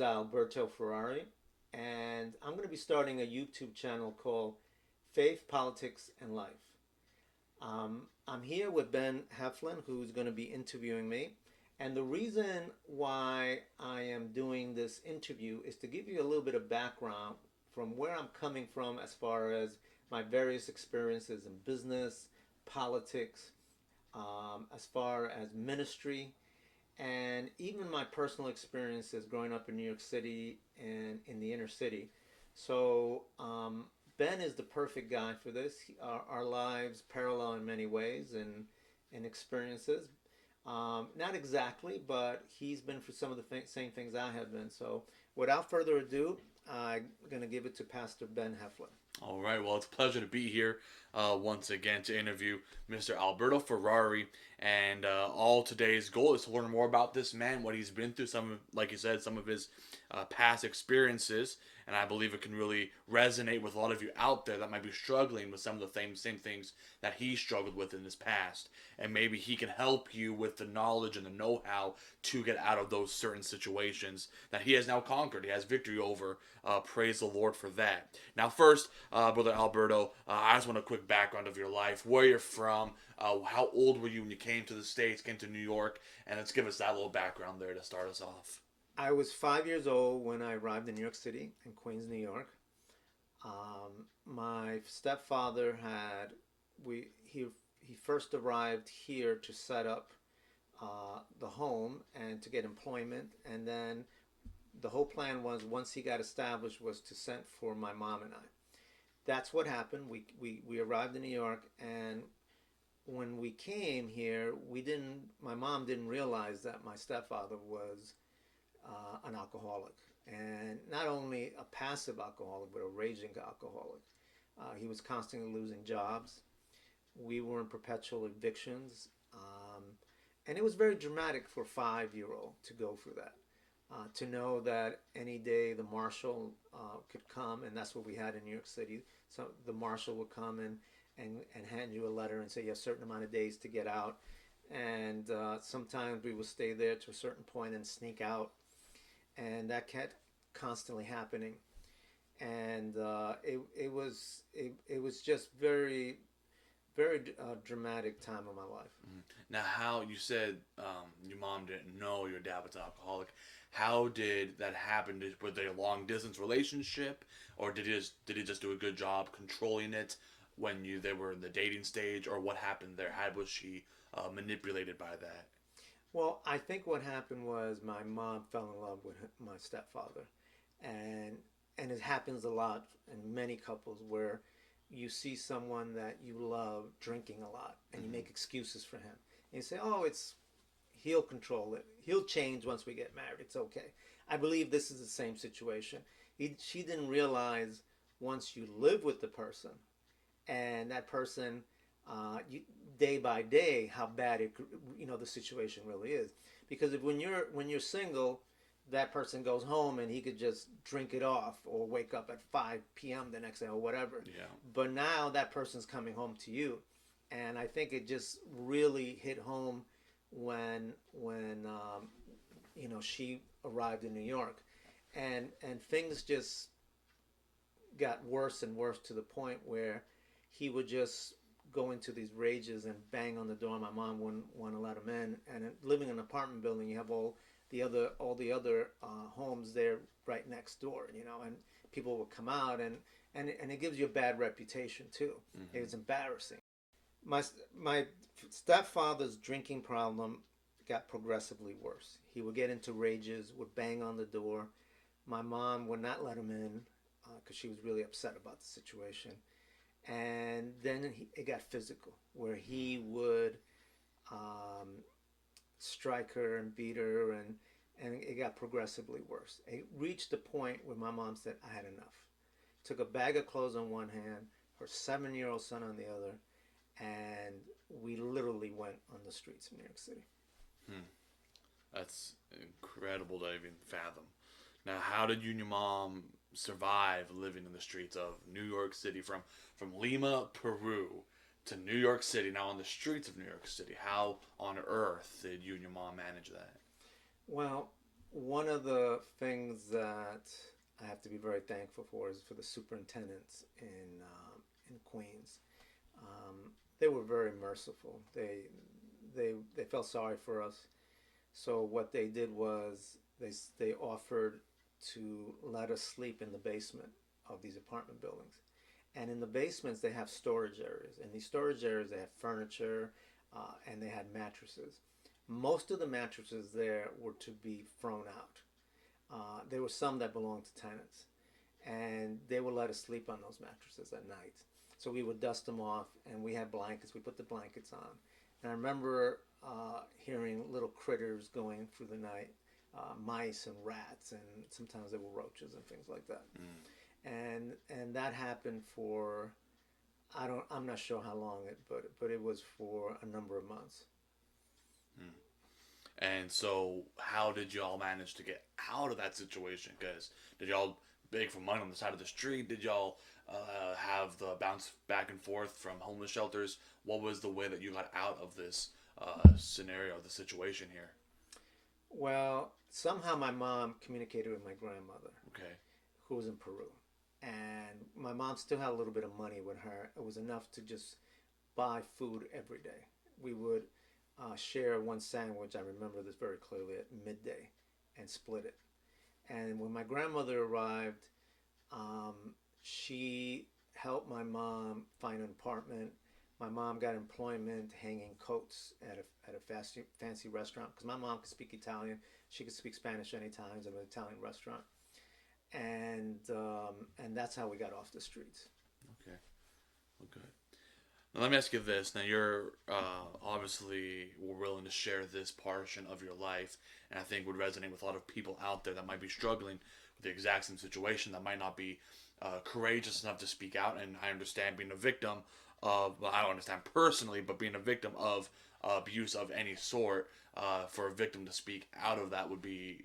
Alberto Ferrari, and I'm going to be starting a YouTube channel called Faith, Politics, and Life. I'm here with Ben Heflin, who's going to be interviewing me. And the reason why I am doing this interview is to give you a little bit of background from where I'm coming from as far as my various experiences in business, politics, as far as ministry, and even my personal experiences growing up in New York City and in the inner city. So Ben is the perfect guy for this. Our lives parallel in many ways and experiences. Not exactly, but he's been through some of the same things I have been. So without further ado, I'm going to give it to Pastor Ben Heflin. All right. Well, it's a pleasure to be here once again to interview Mr. Alberto Ferrari. And all today's goal is to learn more about this man, what he's been through, like you said, some of his past experiences. And I believe it can really resonate with a lot of you out there that might be struggling with some of the same things that he struggled with in his past. And maybe he can help you with the knowledge and the know how to get out of those certain situations that he has now conquered. He has victory over. Praise the Lord for that. Now, first, Brother Alberto, I just want a quick background of your life, where you're from, how old were you when you came to the States, came to New York, and let's give us that little background there to start us off. I was 5 years old when I arrived in New York City, in Queens, New York. My stepfather had we he first arrived here to set up the home and to get employment, and then the whole plan was once he got established was to send for my mom and I. That's what happened. We arrived in New York, and when we came here, we didn't. My mom didn't realize that my stepfather was an alcoholic, and not only a passive alcoholic, but a raging alcoholic. He was constantly losing jobs. We were in perpetual evictions, and it was very dramatic for a 5-year old to go through that. To know that any day the marshal could come, and that's what we had in New York City. So the marshal would come and hand you a letter and say you have a certain amount of days to get out. And sometimes we would stay there to a certain point and sneak out. And that kept constantly happening. And it was just very dramatic time of my life. Now, how you said your mom didn't know your dad was an alcoholic. How did that happen? Were they a long distance relationship, or did he just do a good job controlling it when they were in the dating stage, or what happened there? How was she manipulated by that? Well, I think what happened was my mom fell in love with my stepfather, and it happens a lot in many couples where you see someone that you love drinking a lot, and you Mm-hmm. make excuses for him. And you say, "Oh, it's he'll control it. He'll change once we get married. It's okay." I believe this is the same situation. She didn't realize once you live with the person and that person day by day how bad the situation really is, because if when you're single, that person goes home and he could just drink it off or wake up at 5 p.m. the next day or whatever. Yeah. But now that person's coming home to you, and I think it just really hit home when she arrived in New York, and things just got worse and worse to the point where he would just go into these rages and bang on the door. My mom wouldn't want to let him in. And living in an apartment building, you have all the other homes there right next door, and people would come out, and it gives you a bad reputation too. Mm-hmm. It's embarrassing. My stepfather's drinking problem got progressively worse. He would get into rages, would bang on the door. My mom would not let him in because she was really upset about the situation. And then it got physical, where he would um, strike her and beat her, and it got progressively worse. It reached a point where my mom said, "I had enough." Took a bag of clothes on one hand, her 7-year-old son on the other, and we literally went on the streets of New York City. Hmm. That's incredible to even fathom. Now, how did you and your mom survive living in the streets of New York City, from Lima, Peru, to New York City, now on the streets of New York City? How on earth did you and your mom manage that? Well, one of the things that I have to be very thankful for is for the superintendents in Queens. They were very merciful. They felt sorry for us. So what they did was they offered to let us sleep in the basement of these apartment buildings. And in the basements they have storage areas. In these storage areas they have furniture, and they had mattresses. Most of the mattresses there were to be thrown out. There were some that belonged to tenants, and they would let us sleep on those mattresses at night. So we would dust them off, and we had blankets. We put the blankets on, and I remember hearing little critters going through the night, mice and rats, and sometimes there were roaches and things like that. And that happened for I'm not sure how long but it was for a number of months. Mm. And so, how did y'all manage to get out of that situation? Because did y'all beg for money on the side of the street? Did y'all have the bounce back and forth from homeless shelters? What was the way that you got out of this scenario, the situation here? Well, somehow my mom communicated with my grandmother, Okay. who was in Peru. And my mom still had a little bit of money with her. It was enough to just buy food every day. We would share one sandwich, I remember this very clearly, at midday and split it. And when my grandmother arrived, um, she helped my mom find an apartment. My mom got employment hanging coats at a fancy restaurant because my mom could speak Italian. She could speak Spanish anytime. It was an Italian restaurant, and that's how we got off the streets. Okay. Well, good. Now, let me ask you this. Now, you're obviously were willing to share this portion of your life, and I think would resonate with a lot of people out there that might be struggling with the exact same situation, that might not be courageous enough to speak out. And I understand being a victim of, well, I don't understand personally, but being a victim of abuse of any sort, for a victim to speak out of that would be,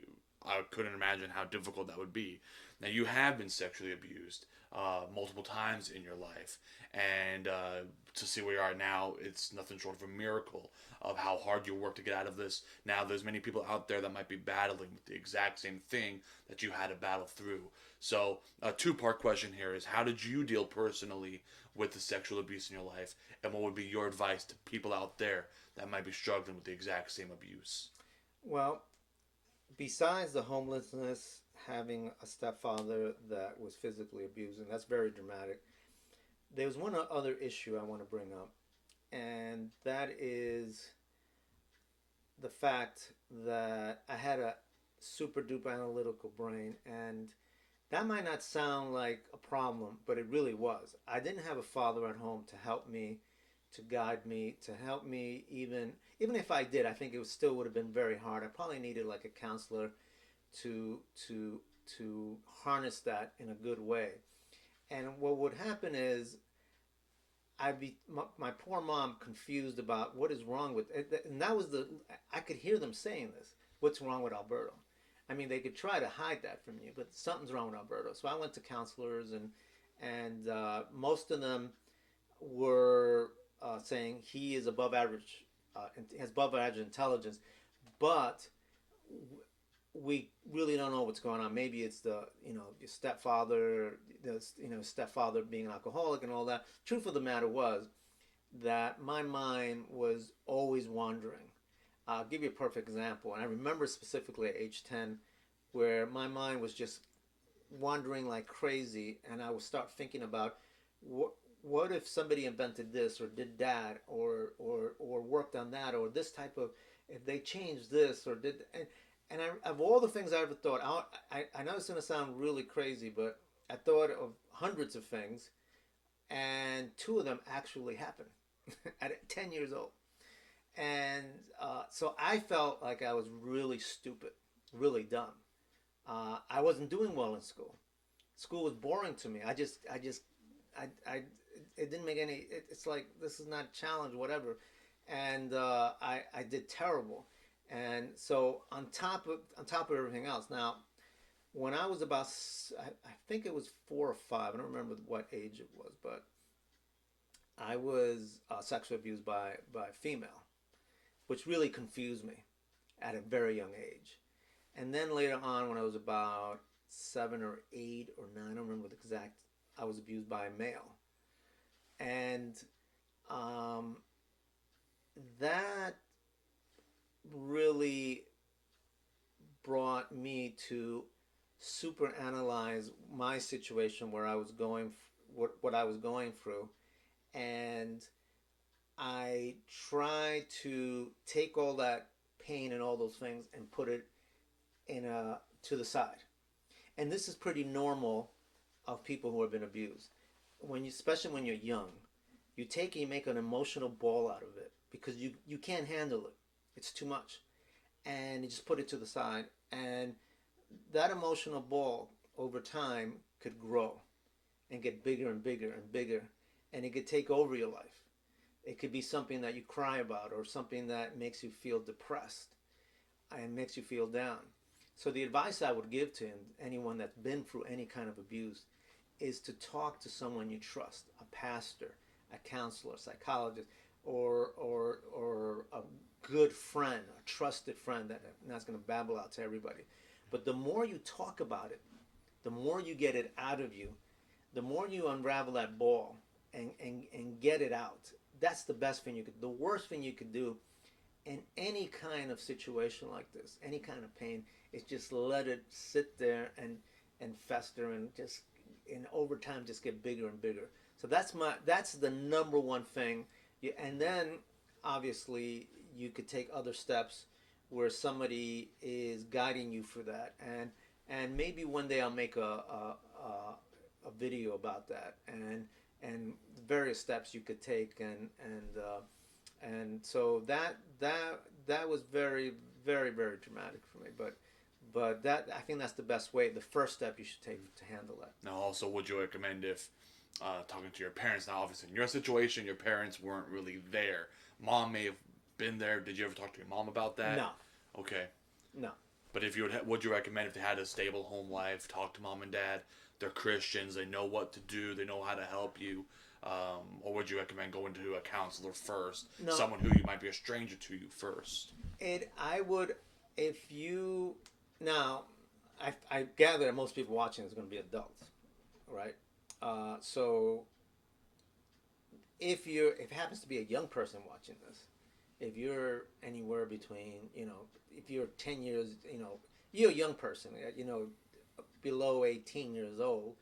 I couldn't imagine how difficult that would be. Now, you have been sexually abused multiple times in your life, and to see where you are now, it's nothing short of a miracle of how hard you work to get out of this. Now, there's many people out there that might be battling with the exact same thing that you had to battle through. So, a two-part question here is, how did you deal personally with the sexual abuse in your life, and what would be your advice to people out there that might be struggling with the exact same abuse? Well, besides the homelessness, having a stepfather that was physically abusing, that's very dramatic. There's one other issue I want to bring up, and that is the fact that I had a super duper analytical brain, and that might not sound like a problem, but it really was. I didn't have a father at home to help me, to guide me, to help me. Even if I did, I think it still would have been very hard. I probably needed like a counselor to to to harness that in a good way. And what would happen is I'd be my poor mom confused about what is wrong with it, and that was the I could hear them saying this. What's wrong with Alberto? I mean, they could try to hide that from you, but something's wrong with Alberto. So I went to counselors, and most of them were saying he is above average, has above average intelligence, but we really don't know what's going on. Maybe it's your stepfather, stepfather being an alcoholic and all that. Truth of the matter was that my mind was always wandering. I'll give you a perfect example, and I remember specifically at age 10, where my mind was just wandering like crazy, and I would start thinking about what if somebody invented this or did that or worked on that, or this type of, if they changed this or did, and of all the things I ever thought, I know it's going to sound really crazy, but I thought of hundreds of things, and two of them actually happened at 10 years old. And so I felt like I was really stupid, really dumb. I wasn't doing well in school. School was boring to me. I it didn't make any. It's like, this is not a challenge, whatever. And I did terrible. And so on top of everything else, now when I was about, I think it was 4 or 5. I don't remember what age it was, but I was sexually abused by a female, which really confused me at a very young age. And then later on, when I was about 7 or 8 or 9, I don't remember the exact, I was abused by a male. And um, that really brought me to super analyze my situation where I was going, what I was going through. And I try to take all that pain and all those things and put it in a to the side. And this is pretty normal of people who have been abused. When you, especially when you're young, you take and you make an emotional ball out of it because you can't handle it. It's too much, and you just put it to the side. And that emotional ball over time could grow and get bigger and bigger and bigger, and it could take over your life. It could be something that you cry about or something that makes you feel depressed and makes you feel down. So the advice I would give to anyone that's been through any kind of abuse is to talk to someone you trust, a pastor, a counselor, a psychologist, or a good friend, a trusted friend that's going to babble out to everybody. But the more you talk about it, the more you get it out of you, the more you unravel that ball and get it out. That's the best thing you could. The worst thing you could do in any kind of situation like this, any kind of pain, is just let it sit there and fester and just in over time just get bigger and bigger. So that's the number one thing. And then obviously you could take other steps where somebody is guiding you for that, and maybe one day I'll make a video about that and various steps you could take, and so that was very very very dramatic for me, but that, I think that's the best way, the first step you should take to handle that. Now, also, would you recommend if talking to your parents? Now, obviously, in your situation, your parents weren't really there. Mom may have been there. Did you ever talk to your mom about that? No. Okay. No. But if would you recommend if they had a stable home life, talk to mom and dad? They're Christians. They know what to do. They know how to help you. Or would you recommend going to a counselor first? No. Someone who you might be a stranger to you first. I would, if you, now, I gather that most people watching is going to be adults, right? So if it happens to be a young person watching this, if you're anywhere between, if you're 10 years, you're a young person, below 18 years old,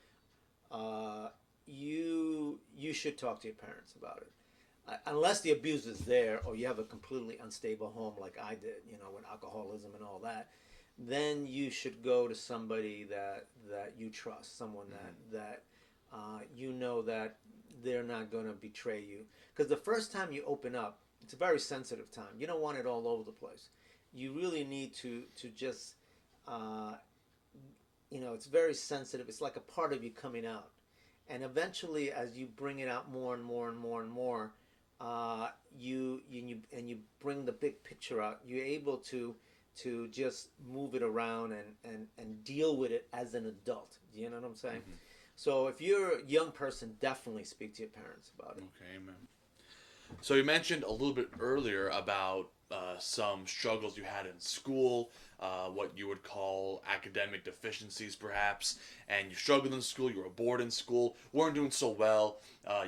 you should talk to your parents about it. Unless the abuse is there or you have a completely unstable home like I did, with alcoholism and all that, then you should go to somebody that you trust, someone that that they're not going to betray you. Because the first time you open up, it's a very sensitive time. You don't want it all over the place. You really need to just, it's very sensitive. It's like a part of you coming out. And eventually, as you bring it out more and more and more and more, you bring the big picture out. You're able to just move it around and deal with it as an adult. Do you know what I'm saying? Mm-hmm. So if you're a young person, definitely speak to your parents about it. Okay, amen. So you mentioned a little bit earlier about some struggles you had in school, what you would call academic deficiencies perhaps, and you struggled in school, you were bored in school, weren't doing so well,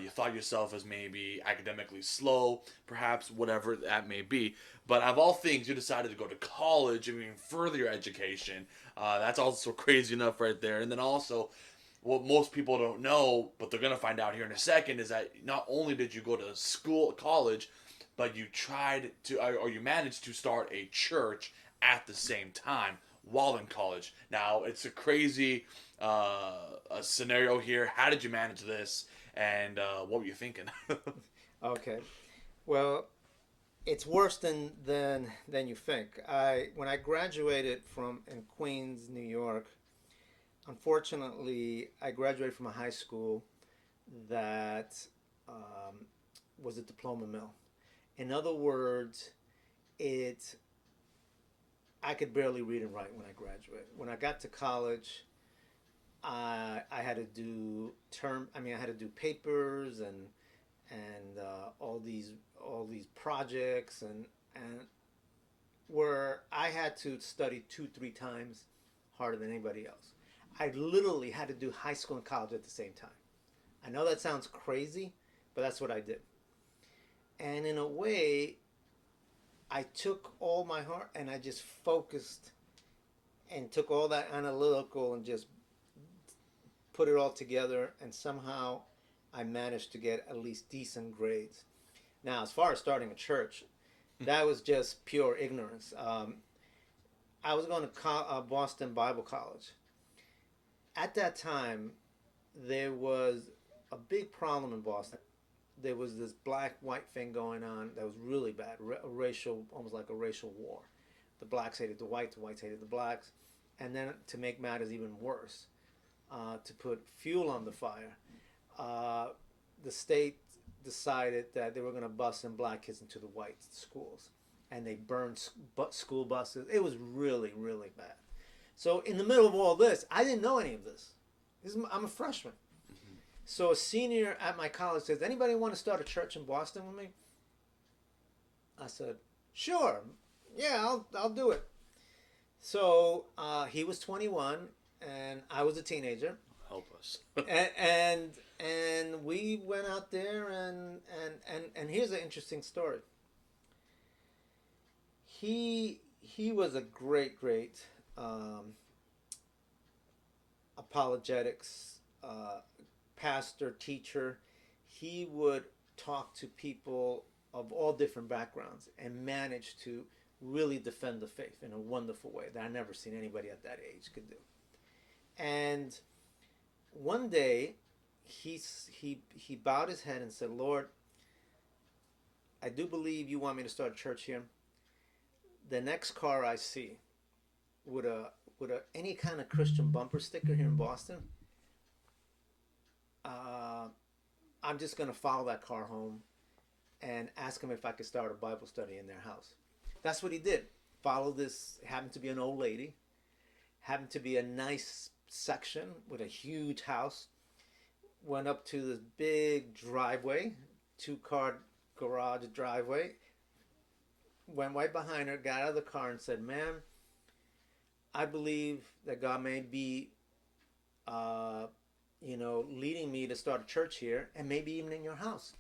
you thought yourself as maybe academically slow, perhaps, whatever that may be. But of all things, you decided to go to college and even further your education. That's also crazy enough right there. And then also, what most people don't know, but they're going to find out here in a second, is that not only did you go to college, but you tried to, or you managed to start a church at the same time while in college. Now, it's a crazy a scenario here. How did you manage this, and what were you thinking? Okay. Well, it's worse than you think. When I graduated in Queens, New York, unfortunately, I graduated from a high school that was a diploma mill. In other words, I could barely read and write when I graduated. When I got to college, I had to do I had to do papers and all these projects, and where I had to study 2, 3 times harder than anybody else. I literally had to do high school and college at the same time. I know that sounds crazy, but that's what I did. And in a way, I took all my heart and I just focused and took all that analytical and just put it all together, and somehow I managed to get at least decent grades. Now, as far as starting a church, that was just pure ignorance. I was going to Boston Bible College. At that time, there was a big problem in Boston. There was this black-white thing going on that was really bad, racial, almost like a racial war. The blacks hated the whites hated the blacks. And then to make matters even worse, to put fuel on the fire, the state decided that they were going to bus in black kids into the white schools. And they burned school buses. It was really, really bad. So in the middle of all this, I didn't know any of this. I'm a freshman. So a senior at my college says, anybody want to start a church in Boston with me? I said, sure. Yeah, I'll do it. So he was 21 and I was a teenager. Help us. and we went out there and here's an interesting story. He was a great apologetics pastor, teacher. He would talk to people of all different backgrounds and manage to really defend the faith in a wonderful way that I never seen anybody at that age could do. And one day he bowed his head and said, Lord, I do believe you want me to start a church here. The next car I see with any kind of Christian bumper sticker here in Boston, I'm just going to follow that car home and ask him if I could start a Bible study in their house. That's what he did. Follow this, happened to be an old lady, happened to be a nice section with a huge house, went up to this big driveway, 2-car garage driveway, went right behind her, got out of the car and said, ma'am, I believe that God may be leading me to start a church here and maybe even in your house.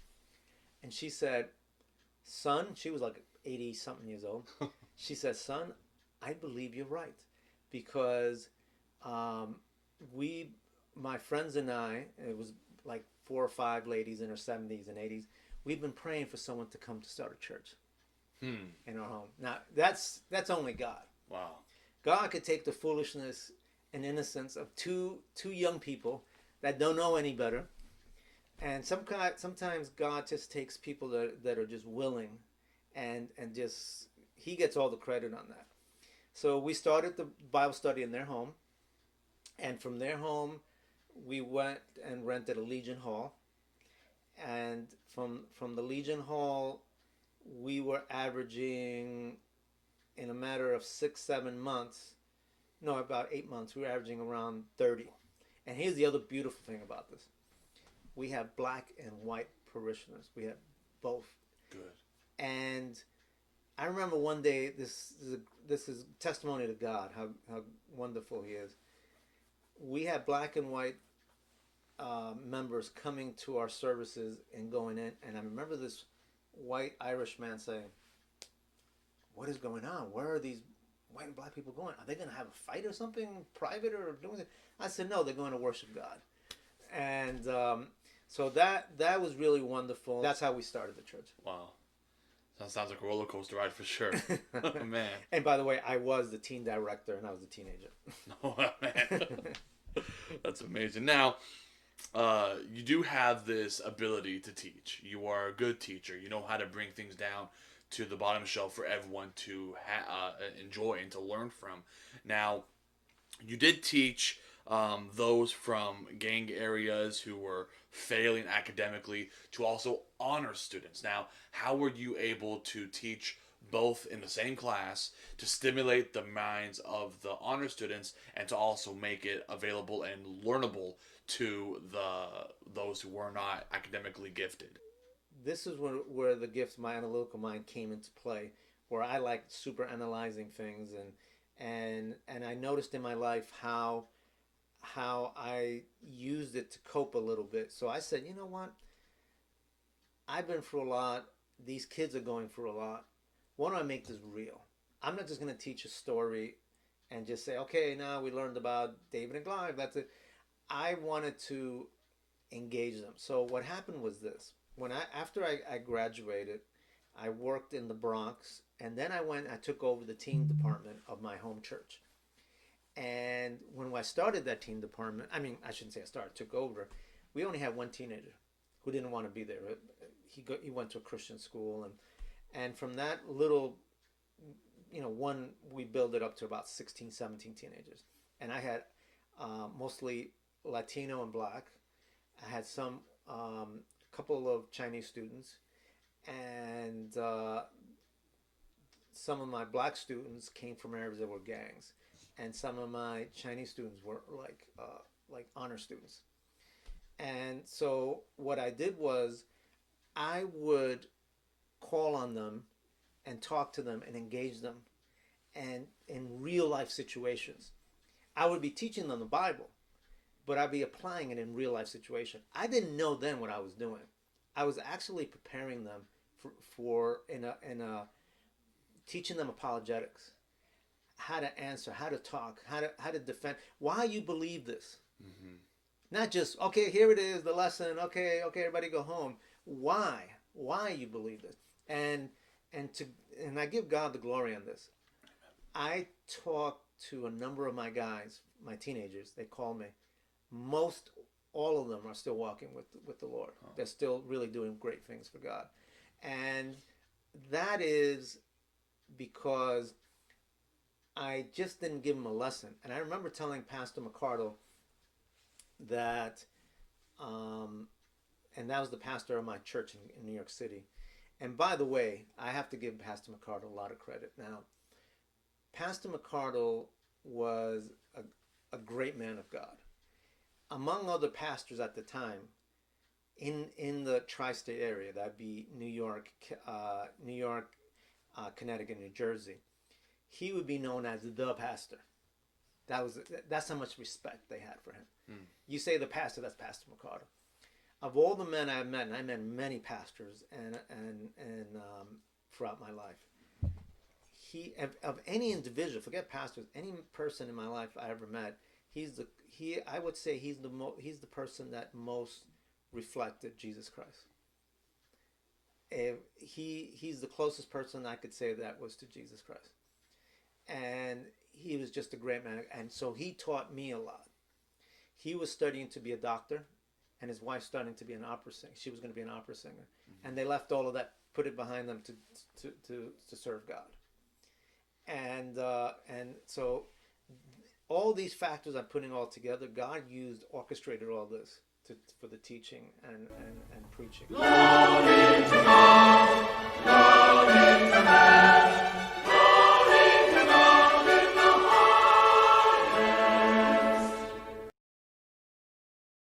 And she said, son, she was like 80 something years old. She said, son, I believe you're right, because my friends and I, it was like 4 or 5 ladies in their 70s and 80s, we've been praying for someone to come to start a church in our home. Now that's only God. Wow. God could take the foolishness and innocence of two young people that don't know any better, and sometimes God just takes people that are just willing, and just he gets all the credit on that. So we started the Bible study in their home, and from their home we went and rented a Legion Hall, and from the Legion Hall we were averaging, in a matter of 6-7 months, no, about 8 months, we were averaging around 30. And here's the other beautiful thing about this. We have black and white parishioners. We have both. Good. And I remember one day, this is testimony to God, how wonderful he is. We had black and white members coming to our services and going in. And I remember this white Irish man saying, what is going on? Where are these white and black people going? Are they going to have a fight or something private or doing it? I said, no, they're going to worship God. And so that was really wonderful. That's how we started the church. Wow. That sounds like a roller coaster ride for sure. Man. And by the way, I was the teen director and I was a teenager. Oh, man. That's amazing. Now, you do have this ability to teach. You are a good teacher. You know how to bring things down to the bottom shelf for everyone to enjoy and to learn from. Now, you did teach those from gang areas who were failing academically to also honor students. Now, how were you able to teach both in the same class to stimulate the minds of the honor students and to also make it available and learnable to those who were not academically gifted? This is where the gift, my analytical mind, came into play. where I like super analyzing things, and I noticed in my life how I used it to cope a little bit. So I said, you know what? I've been through a lot. These kids are going through a lot. Why don't I make this real? I'm not just going to teach a story and just say, okay, now we learned about David and Goliath. That's it. I wanted to engage them. So what happened was this: when after I graduated, I worked in the Bronx, and then I took over the teen department of my home church. And when I started that teen department, I mean, I shouldn't say I started, took over. We only had one teenager who didn't want to be there. He went to a Christian school, and from that little, one, we built it up to about 16, 17 teenagers. And I had mostly Latino and Black. I had some couple of Chinese students, and some of my Black students came from areas that were gangs, and some of my Chinese students were like honor students. And so what I did was I would call on them and talk to them and engage them, and in real life situations. I would be teaching them the Bible, but I'd be applying it in real life situation. I didn't know then what I was doing. I was actually preparing them for teaching them apologetics, how to answer, how to talk, how to defend, why you believe this. Mm-hmm. Not just, okay, here it is, the lesson, okay, everybody go home. Why you believe this. And I give God the glory on this. I talked to a number of my guys, my teenagers, they call me. All of them are still walking with the Lord. Oh. They're still really doing great things for God. And that is because I just didn't give them a lesson. And I remember telling Pastor McCardle that, and that was the pastor of my church in New York City. And by the way, I have to give Pastor McCardle a lot of credit. Now, Pastor McCardle was a great man of God. Among other pastors at the time, in the tri-state area, that'd be New York, Connecticut, New Jersey, he would be known as the pastor. That's how much respect they had for him. You say the pastor, that's Pastor McCardle. Of all the men I've met, and I met many pastors and throughout my life, of any individual, forget pastors, any person in my life I ever met, I would say he's the person that most reflected Jesus Christ. He's the closest person I could say that was to Jesus Christ. And he was just a great man. And so he taught me a lot. He was studying to be a doctor, and his wife studying to be an opera singer. She was going to be an opera singer. Mm-hmm. And they left all of that, put it behind them to serve God. And so all these factors I'm putting all together, God orchestrated all this for the teaching and preaching.